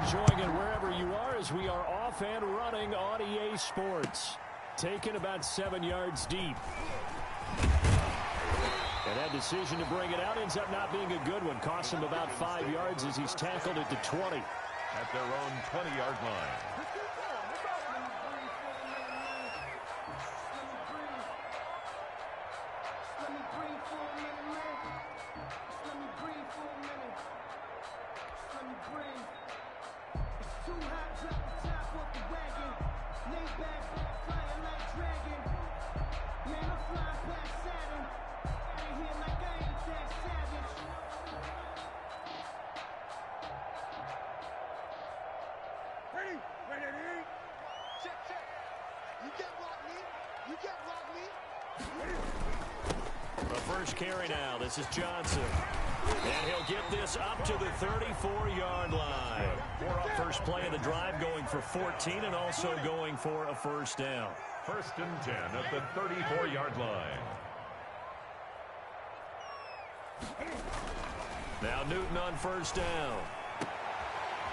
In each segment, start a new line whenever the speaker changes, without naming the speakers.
enjoying it wherever you are as we are off and running on EA Sports. Taken about 7 yards deep. And that decision to bring it out ends up not being a good one. Costs him about 5 yards as he's tackled at the 20.
At their own 20-yard line.
First carry now. This is Johnson. And he'll get this up to the 34-yard line. First play of the drive, going for 14 and also going for a first down.
1st and 10 at the 34-yard line.
Now Newton on first down.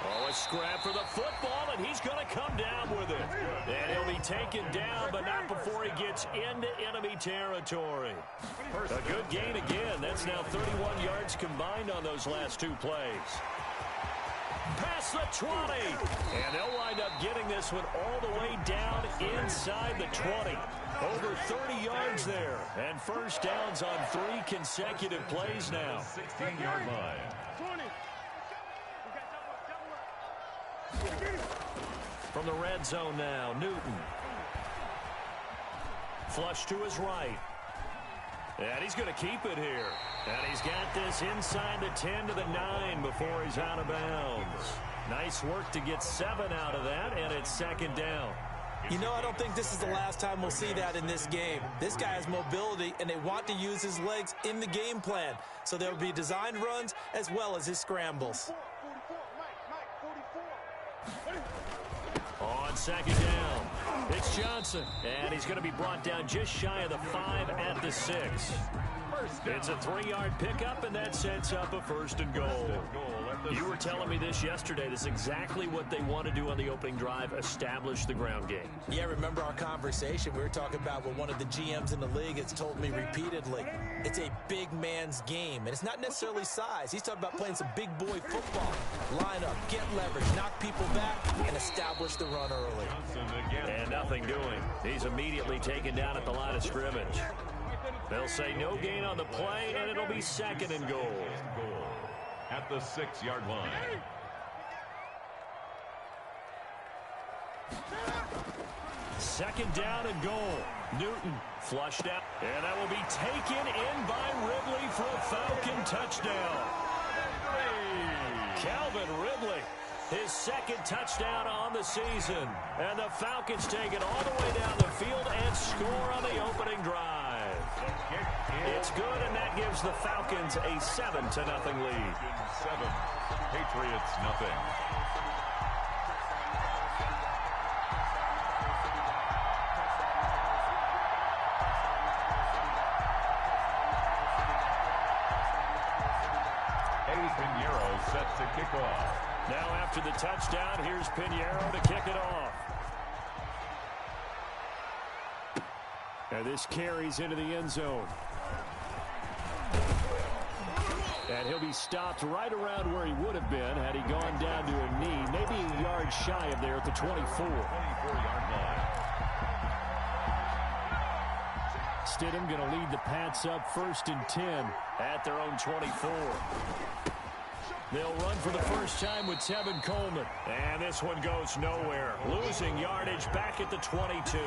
Oh, a scrap for the football, and he's going to come down with it. And he'll be taken down, but not before he gets into enemy territory. A good gain again. That's now 31 yards combined on those last 2 plays. Past the 20. And they'll wind up getting this one all the way down inside the 20. Over 30 yards there. And first downs on 3 consecutive plays now.
16-yard line.
From the red zone now, Newton. Flush to his right. And he's going to keep it here. And he's got this inside the 10 to the 9 before he's out of bounds. Nice work to get 7 out of that, and it's 2nd down.
You know, I don't think this is the last time we'll see that in this game. This guy has mobility, and they want to use his legs in the game plan. So there will be designed runs as well as his scrambles.
On 2nd down, it's Johnson, and he's going to be brought down just shy of the 5 at the 6. It's a 3-yard pickup, and that sets up a 1st and goal. You were telling me this yesterday. This is exactly what they want to do on the opening drive, establish the ground game.
Yeah, remember our conversation? We were talking about what one of the GMs in the league has told me repeatedly. It's a big man's game, and it's not necessarily size. He's talking about playing some big boy football. Line up, get leverage, knock people back, and establish the run early.
And nothing doing. He's immediately taken down at the line of scrimmage. They'll say no gain on the play, and it'll be 2nd and goal.
At the 6-yard line.
Second down and goal. Newton flushed out. And that will be taken in by Ridley for a Falcon touchdown. Calvin Ridley, his 2nd touchdown on the season. And the Falcons take it all the way down the field and score on the opening drive. It's good, and that gives the Falcons a 7-0 lead.
7, Patriots nothing. Pinheiro set to kick off.
Now after the touchdown, here's Pinheiro to kick it off. And this carries into the end zone. And he'll be stopped right around where he would have been had he gone down to a knee, maybe a yard shy of there at the 24.
24-yard line.
Stidham going to lead the Pats up 1st and 10 at their own 24. They'll run for the first time with Tevin Coleman. And this one goes nowhere. Losing yardage back at the 22.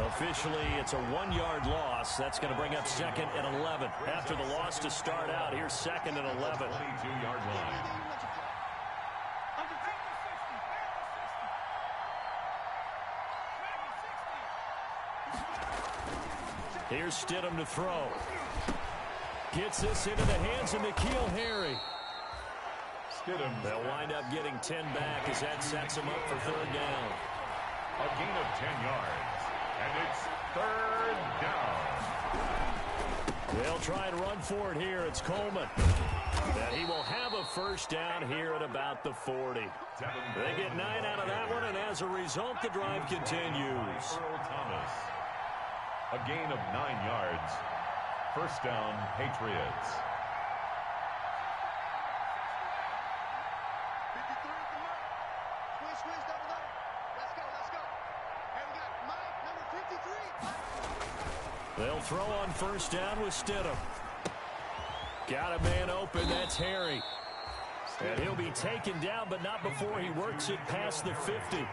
Officially, it's a 1-yard loss. That's going to bring up 2nd and 11. After the loss to start out, here's 2nd and 11.
22-yard line.
Here's Stidham to throw. Gets this into the hands of N'Keal Harry. They'll wind up getting 10 back as that sets them up for 3rd down.
A gain of 10 yards. And it's 3rd down.
They'll try and run for it here. It's Coleman. And he will have a first down here at about the 40. They get 9 out of that one, and as a result, the drive continues.
Thomas. A gain of 9 yards. First down, Patriots.
They'll throw on first down with Stidham. Got a man open. That's Harry. And he'll be taken down, but not before he works it past the 50.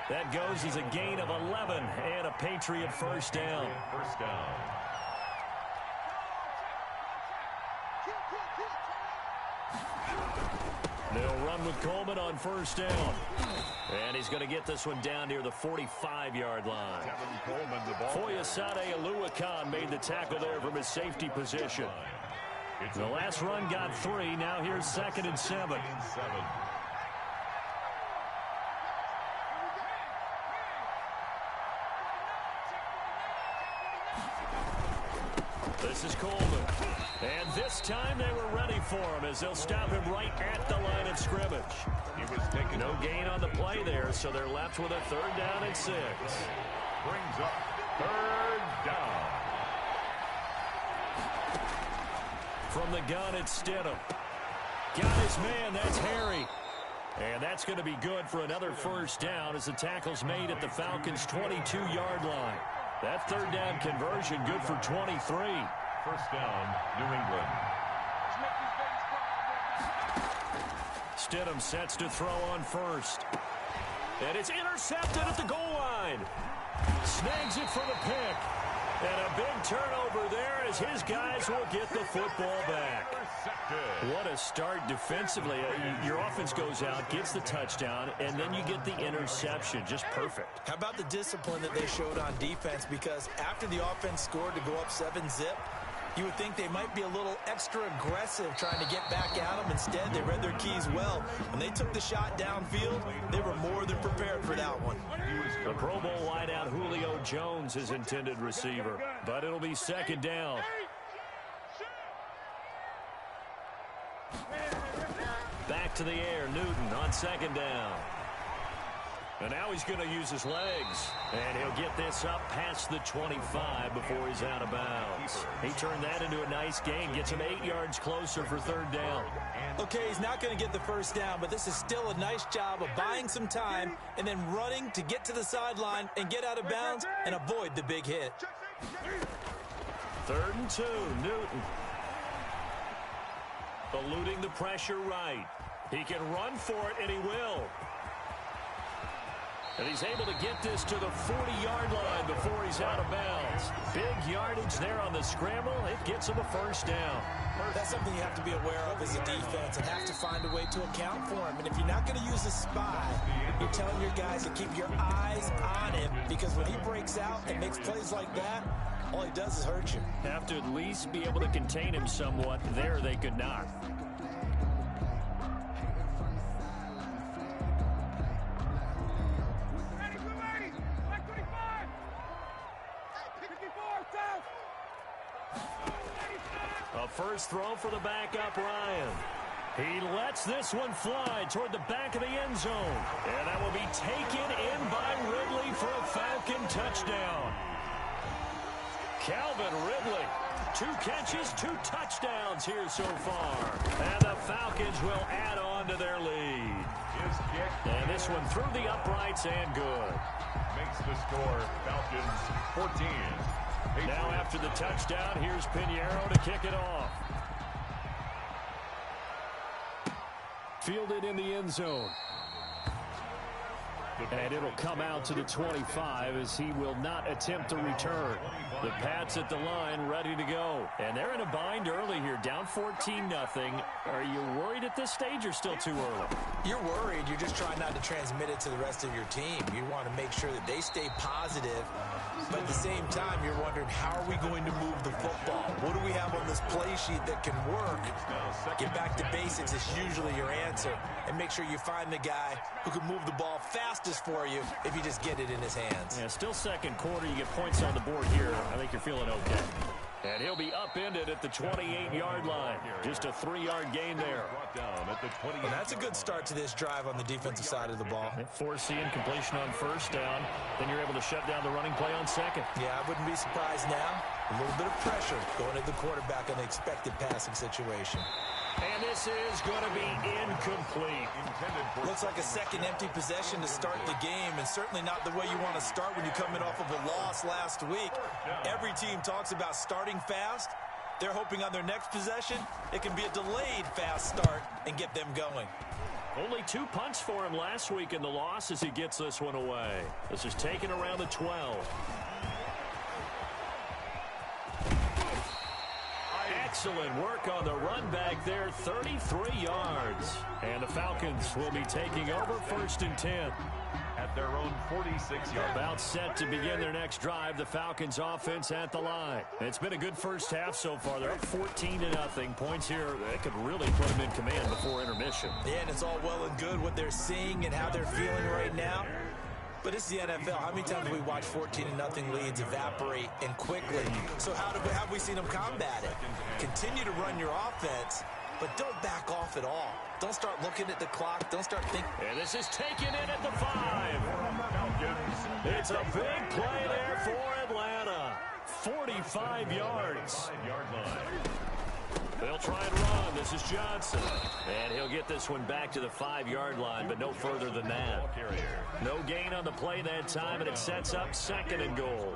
That goes as a gain of 11 and a Patriot first down.
First down.
They'll run with Coleman on first down. And he's going to get this one down near the 45-yard line. Foyesade Oluwakan made the tackle there from his safety position. The last run got 3. Now here's 2nd and 7. This is Coleman. And this time they were ready for him as they'll stop him right at the line of scrimmage.
He was taking
no gain on the play there, so they're left with a 3rd down and 6.
Brings up 3rd down.
From the gun, it's Stidham. Got his man, that's Harry. And that's going to be good for another first down as the tackle's made at the Falcons' 22-yard line. That 3rd down conversion good for 23.
First down, New England.
Stidham sets to throw on first. And it's intercepted at the goal line. Snags it for the pick. And a big turnover there as his guys will get the football back. What a start defensively. Your offense goes out, gets the touchdown, and then you get the interception. Just perfect.
How about the discipline that they showed on defense? Because after the offense scored to go up 7-zip, you would think they might be a little extra aggressive trying to get back at them. Instead, they read their keys well. When they took the shot downfield, they were more than prepared for that one.
The Pro Bowl wideout Julio Jones is intended receiver, but it'll be 2nd down. Back to the air, Newton on 2nd down. And now he's going to use his legs. And he'll get this up past the 25 before he's out of bounds. He turned that into a nice gain. Gets him 8 yards closer for 3rd down.
Okay, he's not going to get the first down, but this is still a nice job of buying some time and then running to get to the sideline and get out of bounds and avoid the big hit.
3rd and 2, Newton. Eluding the pressure right. He can run for it, and he will. And he's able to get this to the 40-yard line before he's out of bounds. Big yardage there on the scramble. It gets him a first down.
That's something you have to be aware of as a defense and have to find a way to account for him. And if you're not going to use a spy, you're telling your guys to keep your eyes on him, because when he breaks out and makes plays like that, all he does is hurt you.
Have to at least be able to contain him somewhat. There they could not. A first throw for the backup, Ryan. He lets this one fly toward the back of the end zone. And that will be taken in by Ridley for a Falcon touchdown. Calvin Ridley, 2 catches, 2 touchdowns here so far. And the Falcons will add on to their lead. And this one through the uprights and good.
Makes the score Falcons 14.
Now after the touchdown, here's Pinheiro to kick it off. Fielded in the end zone. And it'll come out to the 25 as he will not attempt to return. The Pats at the line ready to go. And they're in a bind early here, down 14-0. Are you worried at this stage or still too early?
You're worried. You're just trying not to transmit it to the rest of your team. You want to make sure that they stay positive. But at the same time, you're wondering, how are we going to move the football? What do we have on this play sheet that can work? Get back to basics is usually your answer. And make sure you find the guy who can move the ball fastest for you if you just get it in his hands.
Yeah, still second quarter. You get points on the board here. I think you're feeling okay. And he'll be upended at the 28-yard line. Just a 3-yard gain there.
Well, that's a good start to this drive on the defensive side of the ball.
Force the incompletion on first down. Then you're able to shut down the running play on second.
Yeah, I wouldn't be surprised now. A little bit of pressure going to the quarterback in an expected passing situation.
And this is going to be incomplete.
Looks like a second empty possession to start the game, and certainly not the way you want to start when you're coming off of a loss last week. Every team talks about starting fast. They're hoping on their next possession, it can be a delayed fast start and get them going.
Only 2 punts for him last week in the loss as he gets this one away. This is taken around the 12. Excellent work on the run back there, 33 yards. And the Falcons will be taking over 1st and 10.
At their own 46-yard.
About set to begin their next drive, the Falcons offense at the line. It's been a good first half so far. They're up 14-0. Points here that could really put them in command before intermission.
Yeah, and it's all well and good what they're seeing and how they're feeling right now. But it's the NFL. How many times have we watched 14-0 leads evaporate and quickly? So how have we seen them combat it? Continue to run your offense, but don't back off at all. Don't start looking at the clock. Don't start thinking.
And this is taken in at the 5. It's a big play there for Atlanta. 45 yards. They'll try and run. This is Johnson. And he'll get this one back to the 5-yard line, but no further than that. No gain on the play that time, and it sets up 2nd and goal.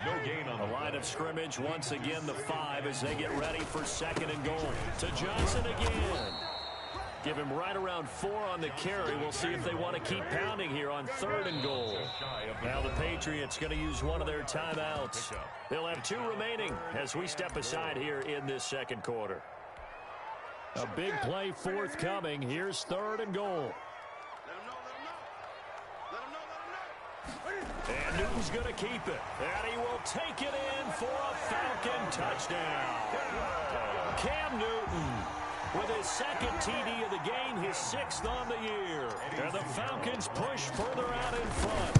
No gain on
the line of scrimmage. Once again, the 5 as they get ready for 2nd and goal. To Johnson again. Give him right around 4 on the carry. We'll see if they want to keep pounding here on 3rd and goal. Now the Patriots going to use one of their timeouts. They'll have 2 remaining as we step aside here in this 2nd quarter. A big play forthcoming. Here's 3rd and goal. And Newton's going to keep it. And he will take it in for a Falcon touchdown. Cam Newton with his 2nd TD of the game, his 6th on the year. And the Falcons push further out in front.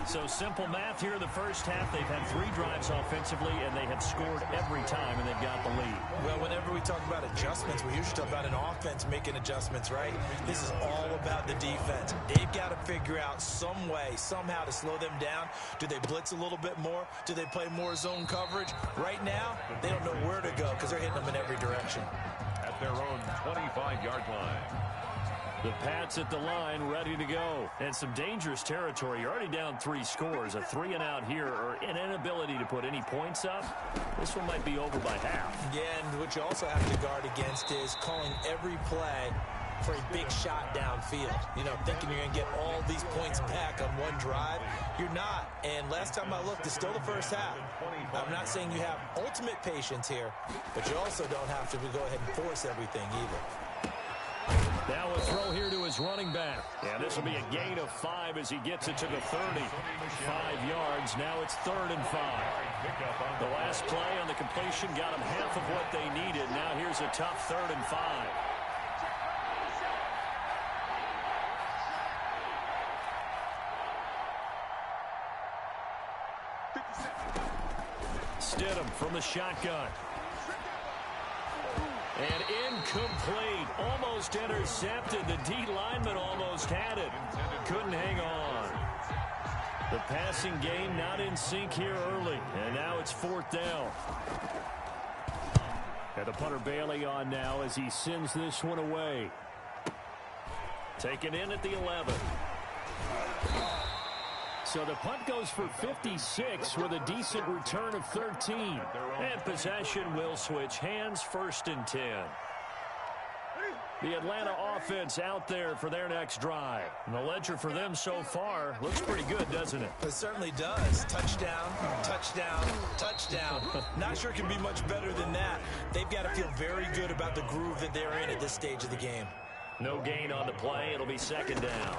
So simple math here in the first half. They've had 3 drives offensively, and they have scored every time, and they've got the lead.
Well, whenever we talk about adjustments, we usually talk about an offense making adjustments, right? This is all about the defense. They've got to figure out some way, somehow to slow them down. Do they blitz a little bit more? Do they play more zone coverage? Right now, they don't know where to go because they're hitting them in every direction.
At their own 25-yard line.
The Pats at the line, ready to go. And some dangerous territory. You're already down 3 scores. A 3-and-out here, or an inability to put any points up. This one might be over by half.
Yeah, and what you also have to guard against is calling every play for a big shot downfield. You know, thinking you're going to get all these points back on one drive. You're not. And last time I looked, it's still the first half. I'm not saying you have ultimate patience here, but you also don't have to go ahead and force everything either.
Now a throw here to his running back. And this will be a gain of 5 as he gets it to the 30. 5 yards. Now it's 3rd and 5. The last play on the completion got them half of what they needed. Now here's a tough 3rd and 5. Stidham from the shotgun. And incomplete. Almost intercepted. The D lineman almost had it. Couldn't hang on. The passing game not in sync here early. And now it's 4th down. And the punter Bailey on now as he sends this one away. Taken in at the 11. So the punt goes for 56 with a decent return of 13. And possession will switch hands, 1st and 10. The Atlanta offense out there for their next drive. And the ledger for them so far looks pretty good, doesn't it?
It certainly does. Touchdown, touchdown, touchdown. Not sure it can be much better than that. They've got to feel very good about the groove that they're in at this stage of the game.
No gain on the play. It'll be 2nd down.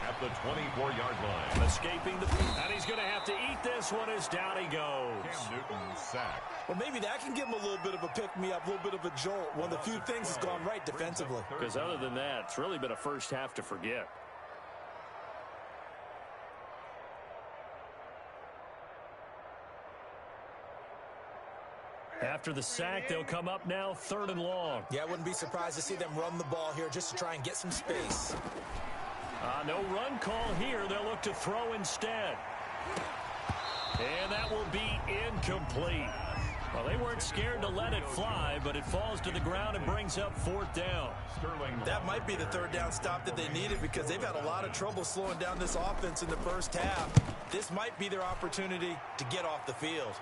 At the 24-yard line.
Escaping the... And he's going to have to eat this one as down he goes.
Cam Newton sacked.
Well, maybe that can give him a little bit of a pick-me-up, a little bit of a jolt. One of the few things that's gone right defensively.
Because other than that, it's really been a first half to forget. after the sack. They'll come up now 3rd and long.
Yeah, I wouldn't be surprised to see them run the ball here just to try and get some space.
No run call here. They'll look to throw instead. And that will be incomplete. Well, they weren't scared to let it fly, but it falls to the ground and brings up 4th down.
That might be the 3rd down stop that they needed because they've had a lot of trouble slowing down this offense in the first half. This might be their opportunity to get off the field.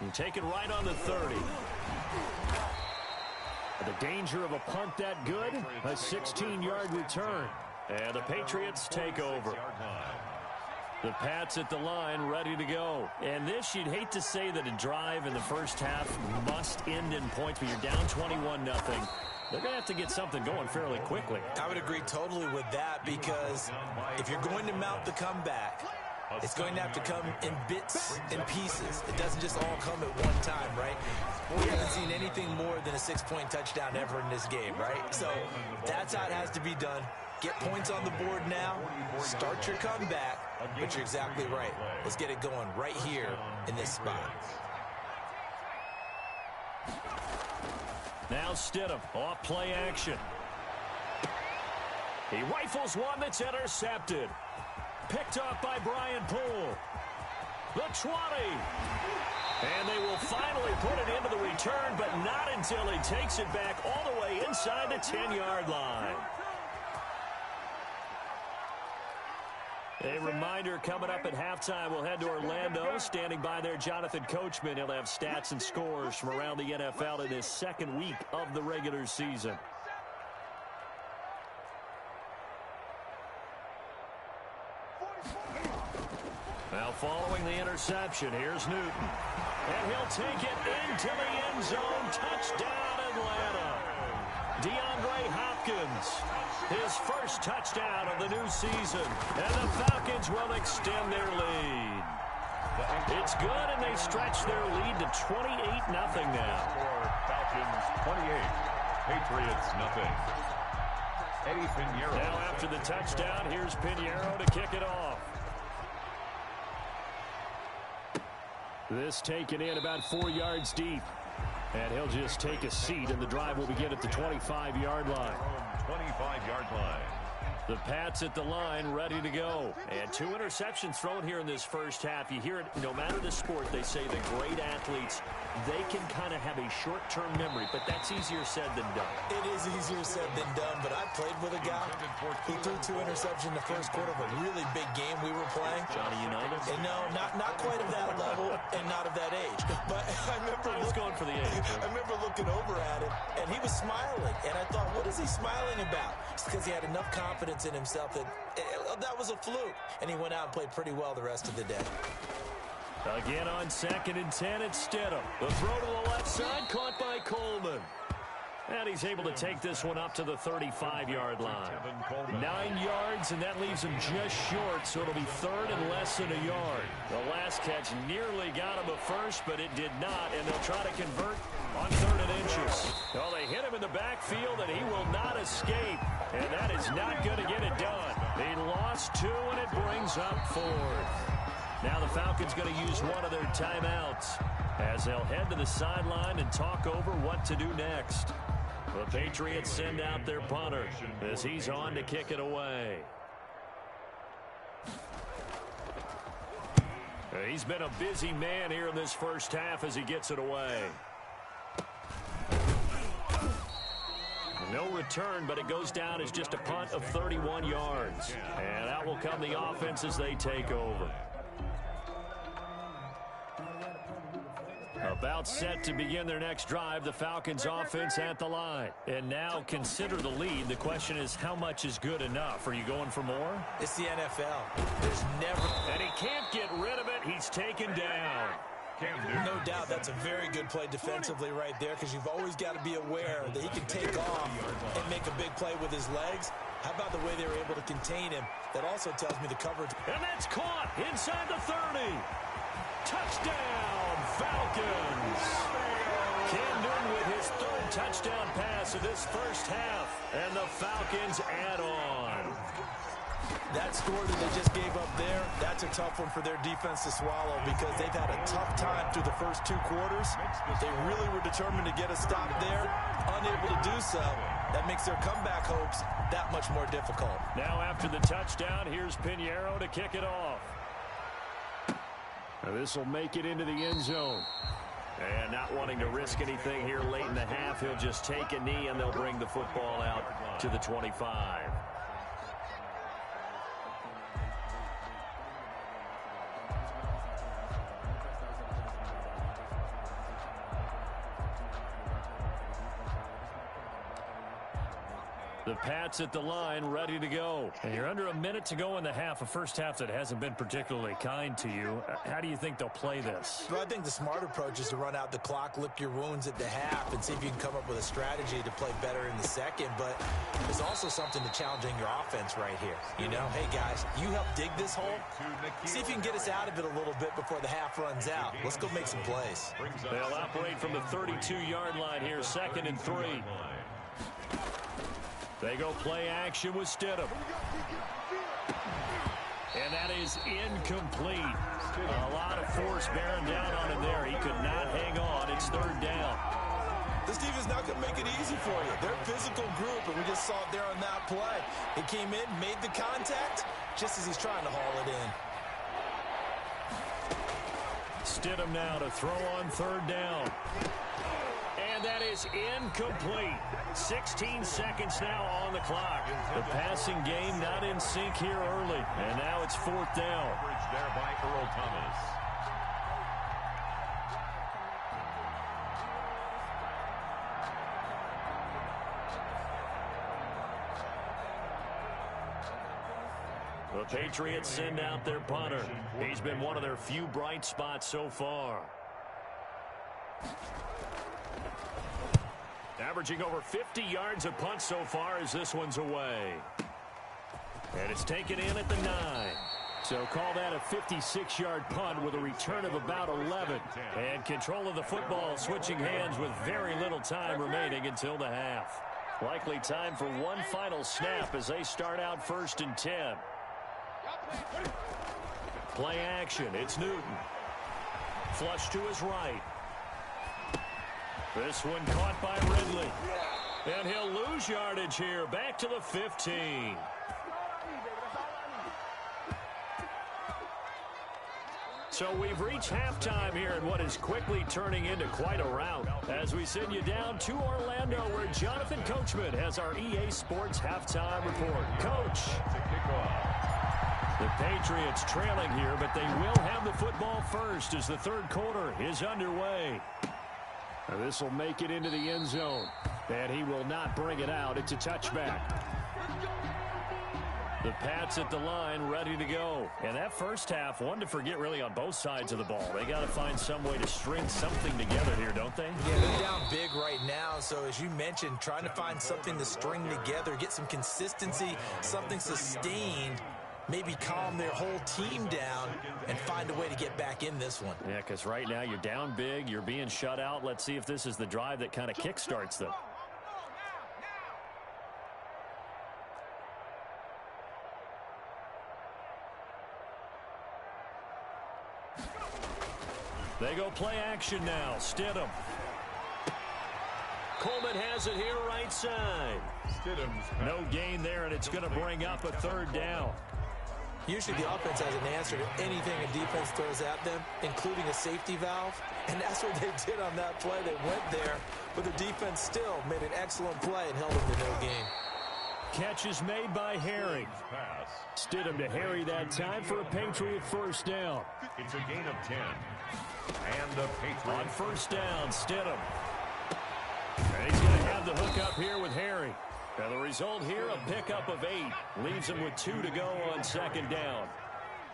And take it right on the 30. The danger of a punt that good, a 16-yard return. And the Patriots take over. The Pats at the line, ready to go. And this, you'd hate to say that a drive in the first half must end in points, but you're down 21-0. They're going to have to get something going fairly quickly.
I would agree totally with that because if you're going to mount the comeback, it's going to have to come in bits and pieces. It doesn't just all come at one time, right? We haven't seen anything more than a 6-point touchdown ever in this game, right? So that's how it has to be done. Get points on the board now, start your comeback, but you're exactly right. Let's get it going right here in this spot.
Now Stidham, off play action. He rifles one that's intercepted. Picked up by Brian Poole. The 20. And they will finally put it into the return, but not until he takes it back all the way inside the 10-yard line. A reminder, coming up at halftime, we'll head to Orlando. Standing by there, Jonathan Coachman. He'll have stats and scores from around the NFL in his 2nd week of the regular season. Now following the interception, here's Newton. And he'll take it into the end zone. Touchdown, Atlanta. DeAndre Hopkins, his first touchdown of the new season. And the Falcons will extend their lead. It's good, and they stretch their lead to 28-0 now.
Falcons 28, Patriots nothing. Eddie Pinheiro.
Now after the touchdown, here's Pinheiro to kick it off. This taken in about 4 yards deep. And he'll just take a seat, and the drive will begin at the 25-yard line.
25-yard line.
The Pats at the line, ready to go. And 2 interceptions thrown here in this first half. You hear it, no matter the sport, they say the great athletes, they can kind of have a short-term memory, but that's easier said than done.
It is easier said than done, but I played with a guy who threw 2 interceptions in the first quarter of a really big game we were playing.
Johnny Unitas?
And no, not quite of that level and not of that age. But I remember
going for the age.
I remember looking over at him, and he was smiling. And I thought, what is he smiling about? It's because he had enough confidence in himself that that was a fluke. And he went out and played pretty well the rest of the day.
Again on 2nd and 10, it's Stidham. The throw to the left side, caught by Coleman. And he's able to take this one up to the 35-yard line. 9 yards, and that leaves him just short, so it'll be 3rd and less than a yard. The last catch nearly got him a first, but it did not, and they'll try to convert on 3rd and inches. Well, they hit him in the backfield, and he will not escape, and that is not going to get it done. They lost 2, and it brings up 4th. Now the Falcons going to use one of their timeouts as they'll head to the sideline and talk over what to do next. The Patriots send out their punter as he's on to kick it away. He's been a busy man here in this first half as he gets it away. No return, but it goes down as just a punt of 31 yards. And out will come the offense as they take over. About set to begin their next drive, the Falcons offense at the line. And now consider the lead. The question is, how much is good enough? Are you going for more?
It's the NFL. There's never...
And he can't get rid of it. He's taken down.
No doubt that's a very good play defensively right there because you've always got to be aware that he can take off and make a big play with his legs. How about the way they were able to contain him? That also tells me the coverage.
And that's caught inside the 30. Touchdown, Falcons. Cam Newton with his 3rd touchdown pass of this first half. And the Falcons add on.
That score that they just gave up there, that's a tough one for their defense to swallow because they've had a tough time through the first 2 quarters. They really were determined to get a stop there, unable to do so. That makes their comeback hopes that much more difficult.
Now after the touchdown, here's Pinheiro to kick it off. This will make it into the end zone. And not wanting to risk anything here late in the half, he'll just take a knee and they'll bring the football out to the 25. The Pats at the line, ready to go. And you're under a minute to go in the half, a first half that hasn't been particularly kind to you. How do you think they'll play this?
Well, I think the smart approach is to run out the clock, lick your wounds at the half, and see if you can come up with a strategy to play better in the second. But there's also something to challenging your offense right here. You know, hey, guys, you help dig this hole. See if you can get us out of it a little bit before the half runs out. Let's go make some plays.
They'll operate from the 32-yard line here, 2nd and 3. They go play action with Stidham. And that is incomplete. A lot of force bearing down on him there. He could not hang on. It's 3rd down.
This defense is not going to make it easy for you. They're a physical group, and we just saw it there on that play. He came in, made the contact, just as he's trying to haul it in.
Stidham now to throw on 3rd down. And that is incomplete. 16 seconds now on the clock. The passing game not in sync here early. And now it's 4th down.
Coverage there by Earl Thomas.
The Patriots send out their punter. He's been one of their few bright spots so far. Averaging over 50 yards a punt so far as this one's away. And it's taken in at the 9. So call that a 56-yard punt with a return of about 11. And control of the football switching hands with very little time remaining until the half. Likely time for one final snap as they start out 1st and 10. Play action. It's Newton. Flush to his right. This one caught by Ridley. And he'll lose yardage here. Back to the 15. So we've reached halftime here in what is quickly turning into quite a rout. As we send you down to Orlando, where Jonathan Coachman has our EA Sports halftime report. Coach. The Patriots trailing here, but they will have the football first as the 3rd quarter is underway. This will make it into the end zone. And he will not bring it out. It's a touchback. The Pats at the line ready to go. And that first half, one to forget really on both sides of the ball. They got to find some way to string something together here, don't they?
Yeah, they're down big right now. So as you mentioned, trying to find something to string together, get some consistency, something sustained, maybe calm their whole team down and find a way to get back in this one.
Yeah, because right now you're down big, you're being shut out. Let's see if this is the drive that kind of kickstarts them. They go play action now. Stidham. Coleman has it here right side. No gain there, and it's going to bring up a 3rd down.
Usually the offense has an answer to anything a defense throws at them, including a safety valve. And that's what they did on that play. They went there, but the defense still made an excellent play and held them to no gain.
Catch is made by Harry. Stidham to Harry that time for a Patriot 1st down.
It's a gain of 10. And the Patriots.
On 1st down, Stidham. And he's going to have the hook up here with Harry. And the result here, a pickup of 8. Leaves him with 2 to go on 2nd down.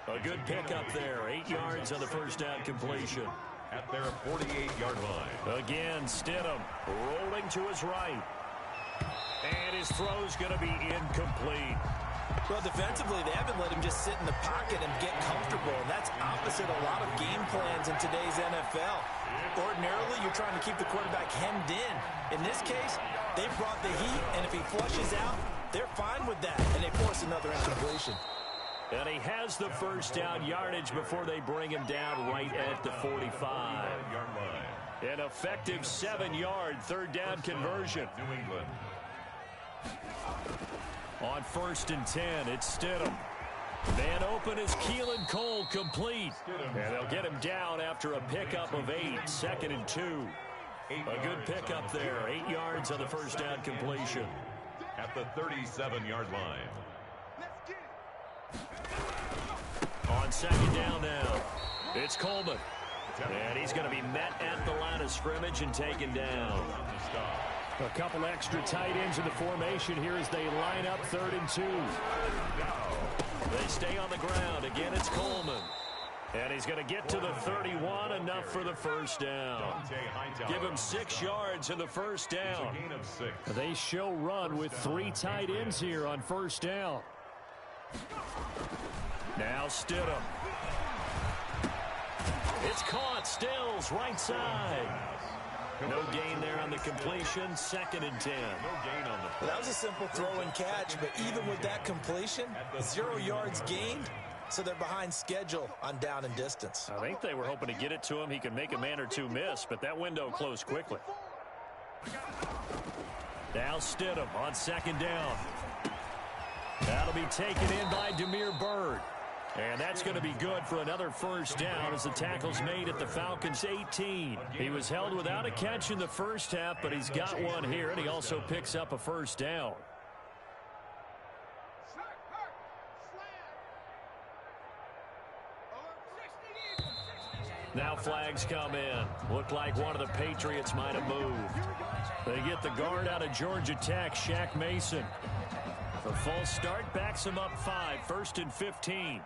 A good pickup there. 8 yards on the 1st down completion.
At their 48-yard line.
Again, Stidham rolling to his right. And his throw's going to be incomplete.
Well, defensively, they haven't let him just sit in the pocket and get comfortable. And that's opposite a lot of game plans in today's NFL. Ordinarily, you're trying to keep the quarterback hemmed in. In this case, they brought the heat, and if he flushes out, they're fine with that, and they force another incompletion.
And he has the first down yardage before they bring him down right at the 45. An effective 7-yard third-down conversion.
New England.
On 1st and 10, it's Stidham. Man open is Keelan Cole, complete. And they'll get him down after a pickup of 8, 2nd and 2. A good pickup there, 8 yards on the first down completion.
At the 37-yard line.
On 2nd down now, it's Coleman. And he's going to be met at the line of scrimmage and taken down. A couple extra tight ends in the formation here as they line up 3rd and 2. They stay on the ground. Again, it's Coleman. And he's going to get to the 31, enough for the first down. Give him 6 yards in the first down. They show run with 3 tight ends here on first down. Now Stidham. It's caught. Stills, right side. No gain there on the completion. 2nd and 10.
Well, that was a simple throw and catch, but even with that completion, 0 yards gained, so they're behind schedule on down and distance.
I think they were hoping to get it to him. He could make a man or two miss, but that window closed quickly. Now Stidham on 2nd down. That'll be taken in by Damiere Byrd. And that's going to be good for another first down as the tackle's made at the Falcons' 18. He was held without a catch in the first half, but he's got one here, and he also picks up a first down. Now flags come in. Looked like one of the Patriots might have moved. They get the guard out of Georgia Tech, Shaq Mason. The false start backs him up 5, 1st and 15.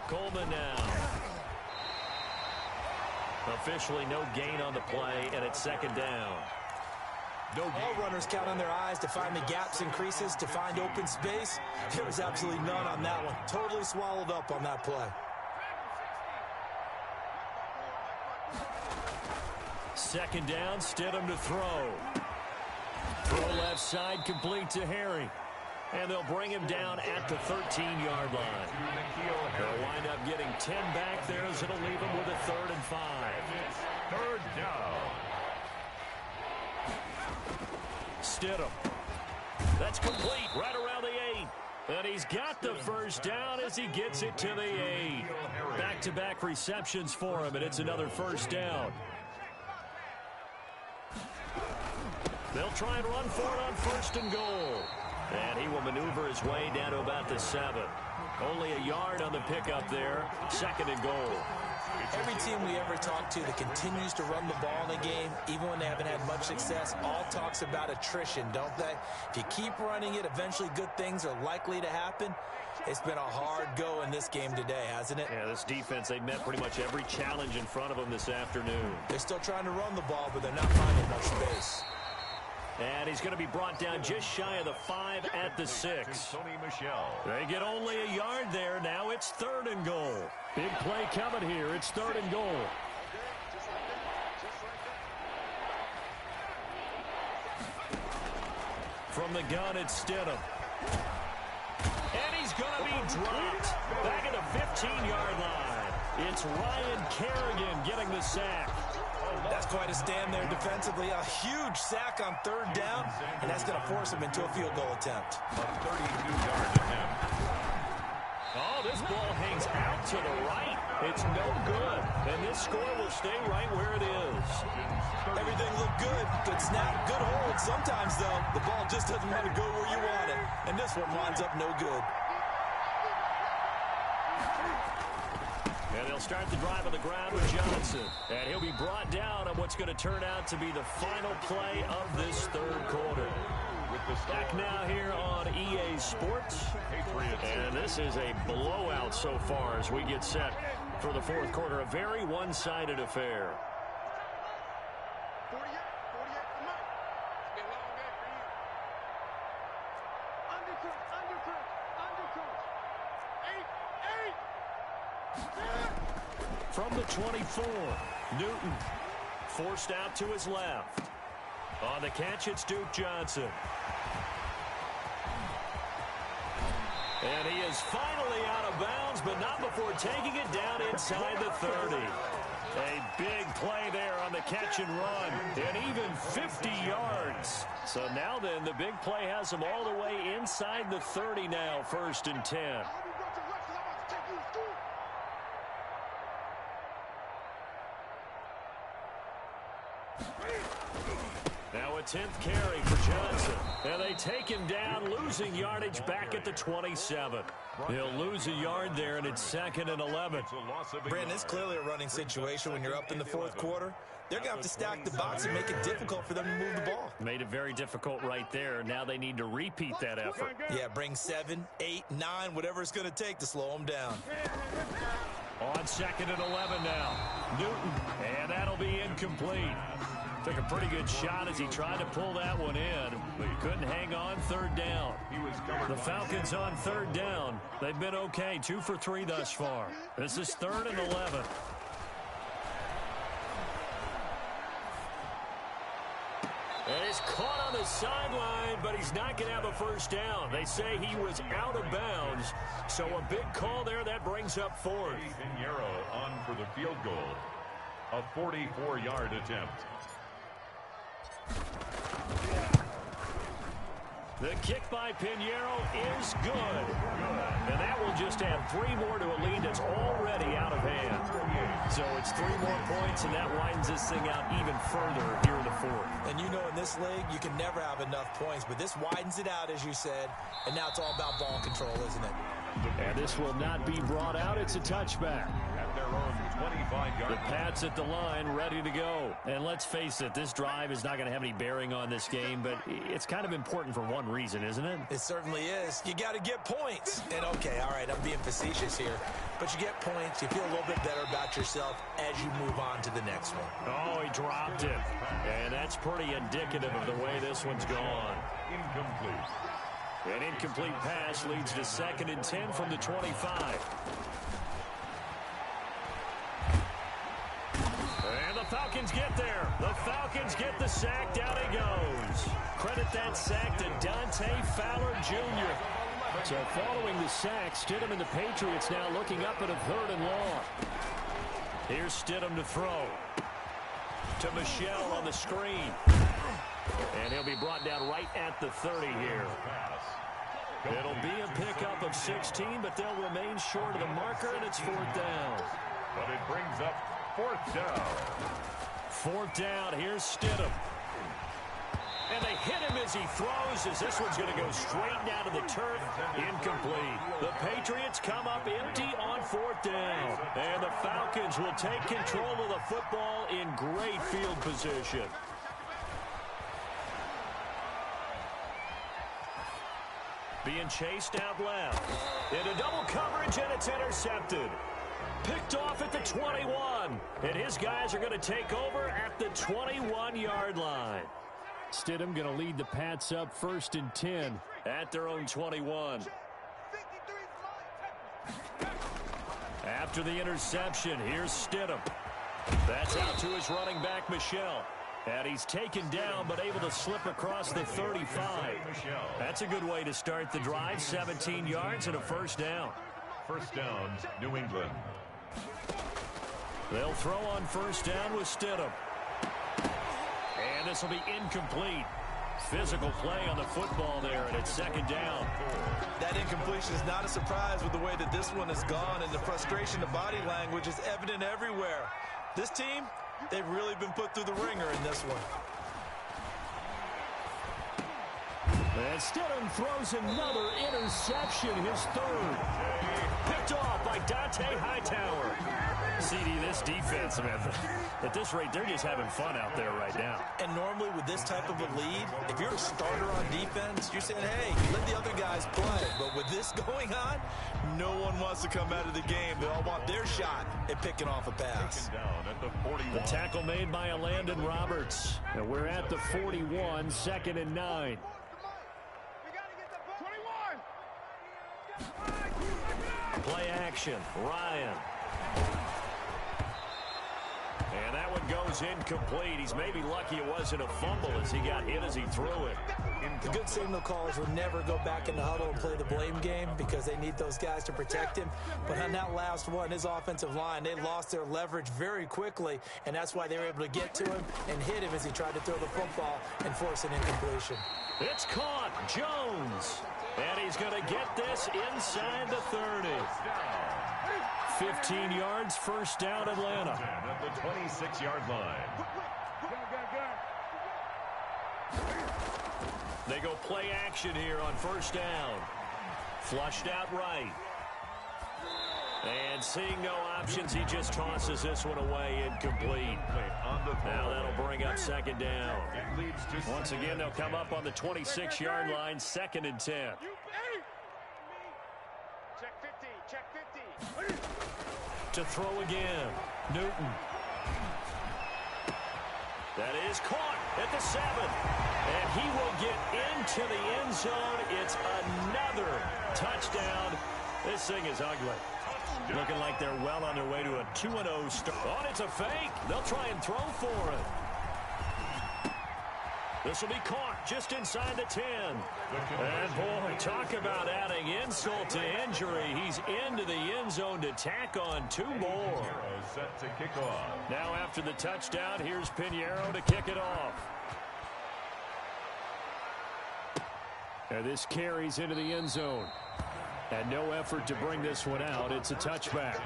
Coleman now. Officially no gain on the play, and it's 2nd down.
All runners count on their eyes to find the gaps and creases, to find open space. There was absolutely none on that one. Totally swallowed up on that play.
2nd down, Stidham to throw. Throw left side, complete to Harry. And they'll bring him down at the 13-yard line. They'll wind up getting 10 back there as it'll leave him with a 3rd and 5.
3rd down.
Stidham. That's complete right around the 8. And he's got the first down as he gets it to the 8. Back-to-back receptions for him, and it's another first down. They'll try and run for it on 1st and goal. And he will maneuver his way down to about the 7. Only a yard on the pickup there. 2nd and goal.
Every team we ever talk to that continues to run the ball in a game, even when they haven't had much success, all talks about attrition, don't they? If you keep running it, eventually good things are likely to happen. It's been a hard go in this game today, hasn't it?
Yeah, this defense, they met pretty much every challenge in front of them this afternoon.
They're still trying to run the ball, but they're not finding much space.
And he's going to be brought down just shy of the 5 at the 6. They get only a yard there. Now it's 3rd and goal. Big play coming here. It's 3rd and goal. From the gun, it's Stidham. And he's going to be dropped back at the 15-yard line. It's Ryan Kerrigan getting the sack.
That's quite a stand there defensively. A huge sack on 3rd down, and that's going to force him into a field goal attempt.
A 32-yard attempt.
Oh, this ball hangs out to the right. It's no good. And this score will stay right where it is.
Everything looked good. Good snap, good hold. Sometimes, though, the ball just doesn't want to go where you want it. And this one winds up no good.
And they'll start the drive on the ground with Johnson. And he'll be brought down on what's going to turn out to be the final play of this 3rd quarter. Back now here on EA Sports. And this is a blowout so far as we get set for the 4th quarter. A very one-sided affair. From the 24, Newton forced out to his left. On the catch, it's Duke Johnson. And he is finally out of bounds, but not before taking it down inside the 30. A big play there on the catch and run, and even 50 yards. So now then, the big play has him all the way inside the 30 now, 1st and 10. Now a 10th carry for Johnson. And they take him down, losing yardage back at the 27. He'll lose a yard there, and it's 2nd and 11.
Brandon, it's clearly a running situation when you're up in the 4th quarter. They're going to have to stack the box and make it difficult for them to move the ball.
Made it very difficult right there. Now they need to repeat that effort.
Yeah, bring 7, 8, 9, whatever it's going to take to slow them down.
On 2nd and 11 now. Newton, and that'll be incomplete. Took a pretty good shot as he tried to pull that one in, but he couldn't hang on 3rd down. The Falcons on 3rd down. They've been okay, 2 for 3 thus far. This is 3rd and 11. And he's caught on the sideline, but he's not going to have a 1st down. They say he was out of bounds, so a big call there. That brings up 4th.
Pinheiro on for the field goal. A 44-yard attempt.
The kick by Pinheiro is good. And that will just add 3 more to a lead that's already out of hand. So it's 3 more points, and that widens this thing out even further here in the 4th.
And you know, in this league, you can never have enough points, but this widens it out, as you said, and now it's all about ball control, isn't it?
And this will not be brought out. It's a touchback.
At their own 25-yard.
The Pats at the line, ready to go. And let's face it, this drive is not going to have any bearing on this game, but it's kind of important for one reason, isn't it?
It certainly is. You got to get points. And, okay, all right, I'm being facetious here, but you get points, you feel a little bit better about yourself as you move on to the next one.
Oh, he dropped it. And that's pretty indicative of the way this one's gone.
Incomplete.
An incomplete pass leads to 2nd and 10 from the 25. And the Falcons get there. The Falcons get the sack. Down he goes. Credit that sack to Dante Fowler Jr. So following the sack, Stidham and the Patriots now looking up at a 3rd and long. Here's Stidham to throw. To Michelle on the screen. And he'll be brought down right at the 30 here. It'll be a pickup of 16, but they'll remain short of the marker, and it's 4th down.
But it brings up 4th down.
4th down, here's Stidham. And they hit him as he throws, as this one's going to go straight down to the turf. Incomplete. The Patriots come up empty on 4th down. And the Falcons will take control of the football in great field position. Being chased out left. Into double coverage, and it's intercepted. Picked off at the 21. And his guys are going to take over at the 21-yard line. Stidham going to lead the Pats up 1st and 10 at their own 21. After the interception, here's Stidham. That's out to his running back, Michelle. And he's taken down, but able to slip across the 35. That's a good way to start the drive. 17 yards and a 1st down.
1st down, New England.
They'll throw on 1st down with Stidham. And this will be incomplete. Physical play on the football there, and it's 2nd down.
That incompletion is not a surprise with the way that this one has gone, and the frustration, the body language is evident everywhere. This team, they've really been put through the ringer in this one.
And Stidham throws another interception, his 3rd. Picked off by Dante Hightower. CD, this defense, man, at this rate, they're just having fun out there right now.
And normally with this type of a lead, if you're a starter on defense, you're saying, hey, let the other guys play. But with this going on, no one wants to come out of the game. They all want their shot at picking off a pass.
Down at the 41.
The tackle made by Landon Roberts. And we're at the 41, 2nd and 9. Play action, Ryan. And that one goes goes incomplete. He's maybe lucky it wasn't a fumble as he got hit as he threw it.
The good signal callers will never go back in the huddle and play the blame game because they need those guys to protect him. But on that last one, his offensive line, they lost their leverage very quickly, and that's why they were able to get to him and hit him as he tried to throw the football and force an incompletion.
It's caught. Jones. And he's going to get this inside the 30. 15 yards, first down, Atlanta.
At the 26-yard line.
They go play action here on first down. Flushed out right. And seeing no options, he just tosses this one away incomplete. Now that'll bring up second down. Once again, they'll come up on the 26-yard line, 2nd and 10.
Check 50, check 50.
To throw again, Newton. That is caught at the 7. And he will get into the end zone. It's another touchdown. This thing is ugly. Looking like they're well on their way to a 2-0 start. Oh, it's a fake. They'll try and throw for it. This will be caught just inside the 10. And, boy, talk about adding insult to injury. He's into the end zone to tack on 2 more.
Set to kick off.
Now after the touchdown, here's Pinheiro to kick it off. And this carries into the end zone. And no effort to bring this one out. It's a touchback.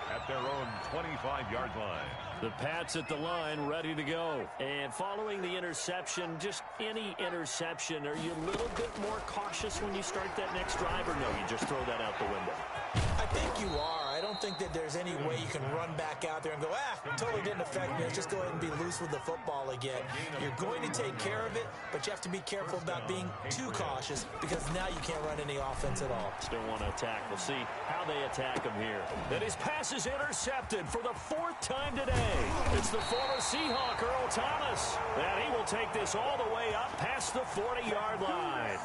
At their own 25-yard line.
The Pats at the line, ready to go. And following the interception, just any interception, are you a little bit more cautious when you start that next drive, or no, you just throw that out the window?
I think you are. I don't think that there's any way you can run back out there and go, totally didn't affect me. Let's just go ahead and be loose with the football again. You're going to take care of it, but you have to be careful about being too cautious because now you can't run any offense at all.
Still want to attack. We'll see how they attack him here. And his pass is intercepted for the 4th time today. It's the former Seahawk, Earl Thomas. And he will take this all the way up past the 40-yard line.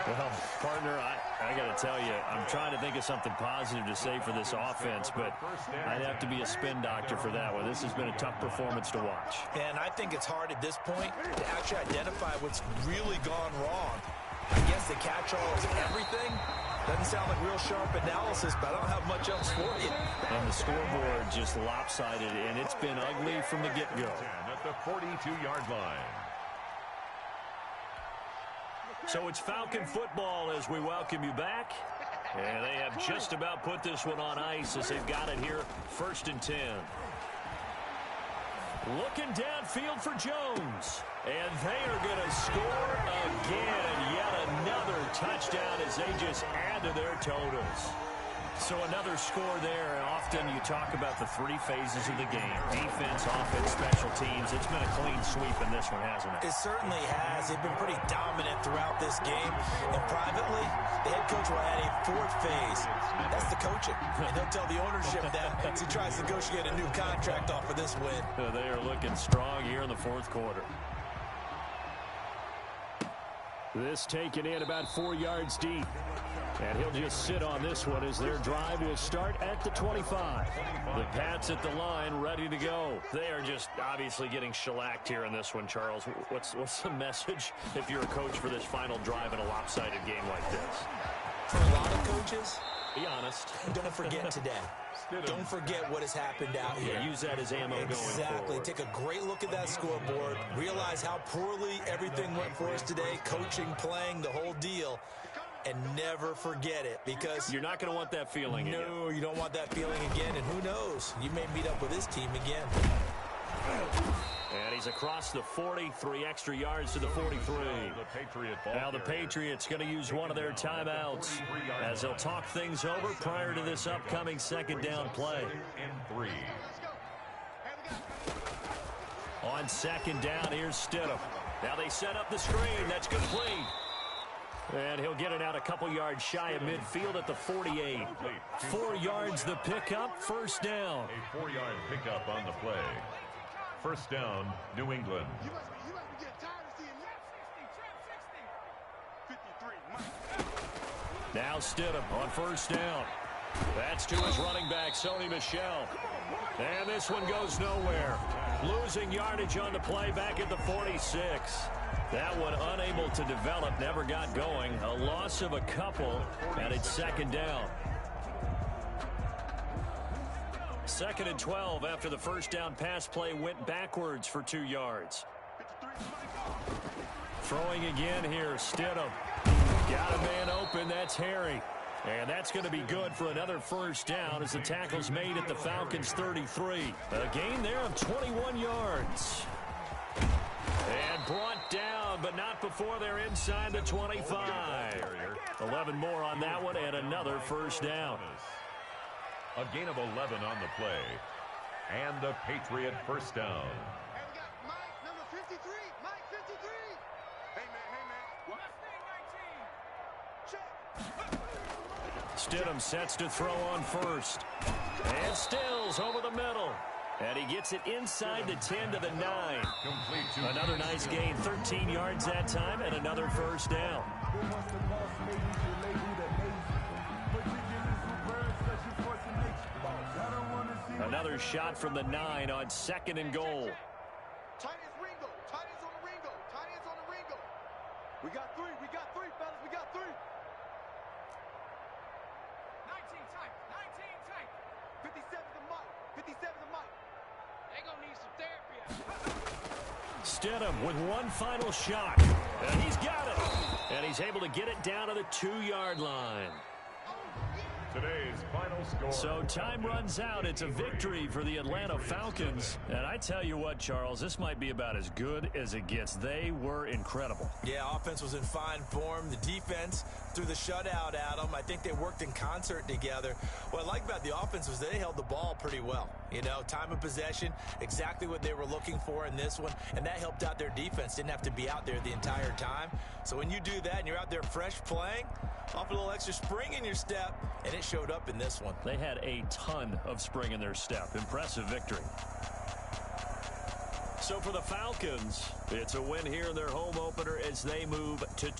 Well, partner, I got to tell you, I'm trying to think of something positive to say for this offense, but I'd have to be a spin doctor for that one. This has been a tough performance to watch.
And I think it's hard at this point to actually identify what's really gone wrong. I guess the catch-all is everything. Doesn't sound like real sharp analysis, but I don't have much else for you.
And the scoreboard just lopsided, and it's been ugly from the get-go.
At the 42-yard line.
So it's Falcon football as we welcome you back. And they have just about put this one on ice as they've got it here, 1st and 10. Looking downfield for Jones. And they are going to score again. Yet another touchdown as they just add to their totals. So another score there. And often you talk about the 3 phases of the game. Defense, offense, special teams. It's been a clean sweep in this one, hasn't it?
It certainly has. They've been pretty dominant throughout this game. And privately, the head coach will add a 4th phase. That's the coaching. And he'll tell the ownership that as he tries to negotiate a new contract off of this win.
They are looking strong here in the 4th quarter. This taken in about 4 yards deep. And he'll just sit on this one as their drive will start at the 25. The Pats at the line, ready to go. They are just obviously getting shellacked here in this one, Charles. What's the message if you're a coach for this final drive in a lopsided game like this?
For a lot of coaches,
be honest.
Don't forget today. Don't forget what has happened out here.
Yeah, use that as ammo going forward.
Exactly. Take a great look at that scoreboard. Realize how poorly everything went for us today. Coaching, playing, the whole deal. And never forget it, because
you're not going to want that feeling again.
No, you don't want that feeling again. And who knows? You may meet up with this team again.
And he's across the 40, 3 extra yards to the 43. Now the Patriots going to use one of their timeouts as they'll talk things over prior to this upcoming 2nd down play. On 2nd down, here's Stidham. Now they set up the screen. That's complete. And he'll get it out a couple yards shy of midfield at the 48. 4 yards the pickup, 1st down.
A 4-yard pickup on the play. 1st down, New England.
Now Stidham on 1st down. That's to his running back, Sony Michel. And this one goes nowhere. Losing yardage on the play back at the 46. That one unable to develop, never got going. A loss of a couple, and it's second down. 2nd and 12 after the first down pass play went backwards for 2 yards. Throwing again here, Stidham. Got a man open, that's Harry. And that's going to be good for another first down as the tackle's made at the Falcons 33. A gain there of 21 yards. And brought down, but not before they're inside the 25. 11 more on that one and another first down.
A gain of 11 on the play. And a Patriot first down.
Hey, we got Mike, number 53. Mike, 53. Hey, man. What? Check.
Stidham sets to throw on first. And Stills over the middle. And he gets it inside the 10 to the 9. Another nice gain, 13 yards that time, and another first down. Another shot from the 9 on 2nd and goal.
Tight ends Ringo. Tight ends on the Ringo. Tight ends on the Ringo. We got three, fellas. We got 3. 19 tight. 57 to Mike. 57 to Mike. They gonna need some therapy.
Stidham with one final shot. And he's got it. And he's able to get it down to the 2-yard line.
Today's final score.
So time runs out. It's a victory for the Atlanta Falcons. And I tell you what, Charles, this might be about as good as it gets. They were incredible.
Yeah, offense was in fine form. The defense threw the shutout at them. I think they worked in concert together. What I like about the offense was they held the ball pretty well. You know, time of possession, exactly what they were looking for in this one. And that helped out their defense. Didn't have to be out there the entire time. So when you do that and you're out there fresh playing, off a little extra spring in your step, and it showed up in this one.
They had a ton of spring in their step. Impressive victory. So for the Falcons, it's a win here in their home opener as they move to